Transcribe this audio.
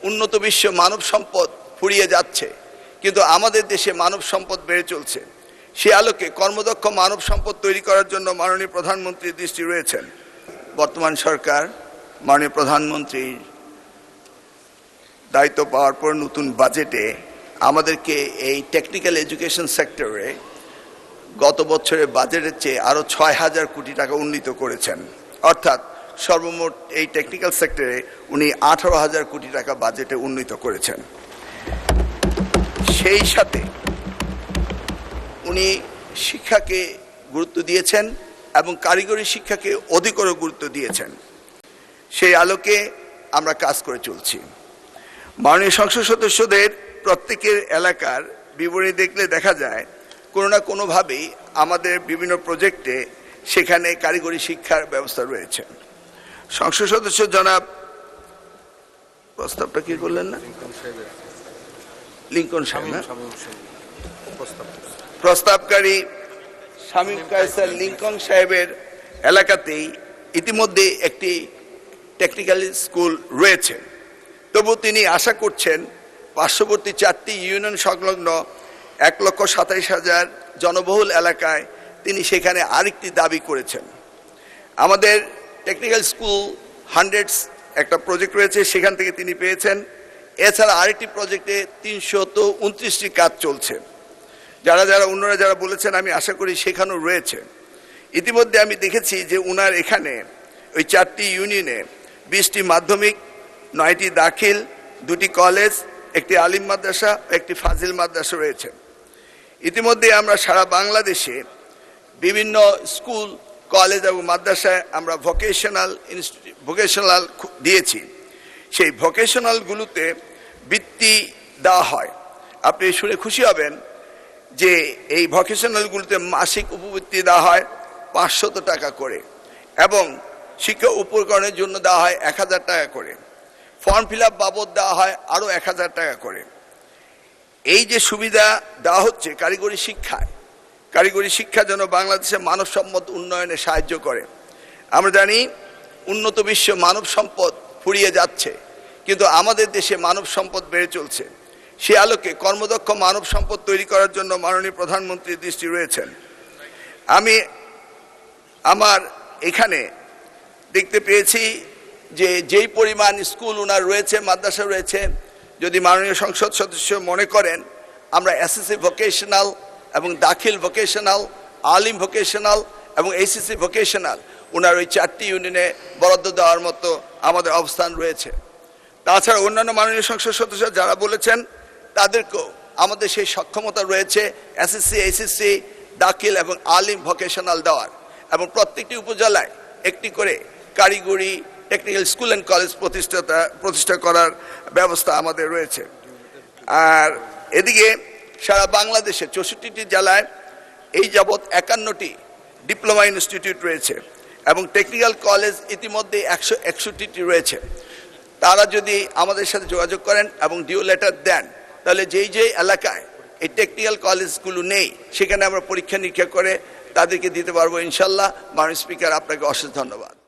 উন্নত বিশ্ব মানব সম্পদ ফুরিয়ে যাচ্ছে, কিন্তু আমাদের দেশে মানব সম্পদ বেড়ে চলছে। সে আলোকে কর্মদক্ষ মানব সম্পদ তৈরি করার জন্য মাননীয় প্রধানমন্ত্রীর দৃষ্টি রয়েছেন। বর্তমান সরকার মাননীয় প্রধানমন্ত্রীর দায়িত্ব পাওয়ার পর নতুন বাজেটে আমাদেরকে এই টেকনিক্যাল এডুকেশন সেক্টরে গত বছরের বাজেটের চেয়ে আরও ৬,০০০ কোটি টাকা উন্নীত করেছেন। অর্থাৎ সর্বমোট এই টেকনিক্যাল সেক্টরে উনি ১৮,০০০ কোটি টাকা বাজেটে উন্নীত করেছেন। সেই সাথে উনি শিক্ষাকে গুরুত্ব দিয়েছেন এবং কারিগরি শিক্ষাকে অধিকতর গুরুত্ব দিয়েছেন। সেই আলোকে আমরা কাজ করে চলছি। মাননীয় সংসদ সদস্যদের প্রত্যেকের এলাকার বিবরণী দেখলে দেখা যায় কোনো না কোনোভাবেই আমাদের বিভিন্ন প্রজেক্টে সেখানে কারিগরি শিক্ষার ব্যবস্থা রয়েছে। সংসদ সদস্য জনাব প্রস্তাবটা কি করলেন না, লিঙ্কন সাহেব প্রস্তাবকারী শামীম কায়সার লিঙ্কন সাহেবের এলাকাতেই ইতিমধ্যে একটি টেকনিক্যাল স্কুল রয়েছে। তবু তিনি আশা করছেন পার্শ্ববর্তী 4টি ইউনিয়ন সংলগ্ন 1,27,000 জনবহুল এলাকায় তিনি সেখানে আরেকটি দাবি করেছেন। আমাদের টেকনিক্যাল স্কুল 100 একটা প্রজেক্ট রয়েছে, সেখান থেকে তিনি পেয়েছেন। এছাড়া আরেকটি প্রজেক্টে 329টি কাজ চলছে। অন্যরা যারা বলেছেন আমি আশা করি সেখানেও রয়েছে। ইতিমধ্যে আমি দেখেছি যে উনার এখানে ওই 4টি ইউনিয়নে 20টি মাধ্যমিক, 9টি দাখিল, 2টি কলেজ, একটি আলিম মাদ্রাসা, একটি ফাজিল মাদ্রাসা রয়েছে। ইতিমধ্যে আমরা সারা বাংলাদেশে বিভিন্ন স্কুল, কলেজ এবং মাদ্রাসায় আমরা ভোকেশনাল দিয়েছি। সেই ভোকেশনালগুলোতে বৃত্তি দেওয়া হয়। আপনি শুনে খুশি হবেন যে এই ভোকেশনালগুলোতে মাসিক উপবৃত্তি দেওয়া হয় 500 টাকা করে এবং শিক্ষা উপকরণের জন্য দেওয়া হয় 1000 টাকা করে। ফর্ম ফিল আপ বাবদ দেওয়া হয় আরও 1000 টাকা করে। এই যে সুবিধা দেওয়া হচ্ছে কারিগরি শিক্ষা যেন বাংলাদেশের মানব সম্পদ উন্নয়নে সাহায্য করে। আমরা জানি উন্নত বিশ্ব মানব সম্পদ ফুরিয়ে যাচ্ছে, কিন্তু আমাদের দেশে মানব সম্পদ বেড়ে চলছে। সে আলোকে কর্মদক্ষ মানব সম্পদ তৈরি করার জন্য মাননীয় প্রধানমন্ত্রীর দৃষ্টি রয়েছেন। আমি আমার এখানে দেখতে পেয়েছি যে যেই পরিমাণ স্কুল ওনার রয়েছে, মাদ্রাসা রয়েছে, যদি মাননীয় সংসদ সদস্য মনে করেন আমরা এসএসসি ভোকেশনাল এবং দাখিল ভোকেশনাল, আলিম ভোকেশনাল এবং এইচএসসি ভোকেশনাল ওনার ওই 4টি ইউনিয়নে বরাদ্দ দেওয়ার মতো আমাদের অবস্থান রয়েছে। তাছাড়া অন্যান্য মাননীয় সংসদ সদস্য যারা বলেছেন তাদেরকেও আমাদের সেই সক্ষমতা রয়েছে এসএসসি, এইচএসসি, দাখিল এবং আলিম ভোকেশনাল দেওয়ার, এবং প্রত্যেকটি উপজেলায় একটি করে কারিগরি টেকনিক্যাল স্কুল অ্যান্ড কলেজ প্রতিষ্ঠা করার ব্যবস্থা আমাদের রয়েছে। আর এদিকে সারা বাংলাদেশে 64টি জেলায় এই যাবৎ 51টি ডিপ্লোমা ইনস্টিটিউট রয়েছে এবং টেকনিক্যাল কলেজ ইতিমধ্যে 161টি রয়েছে। তারা যদি আমাদের সাথে যোগাযোগ করেন এবং ডিউ লেটার দেন, তাহলে যেই এলাকায় এই টেকনিক্যাল কলেজগুলো নেই সেখানে আমরা পরীক্ষা নিরীক্ষা করে তাদেরকে দিতে পারবো ইনশাল্লাহ। মাননীয় স্পিকার, আপনাকে অশেষ ধন্যবাদ।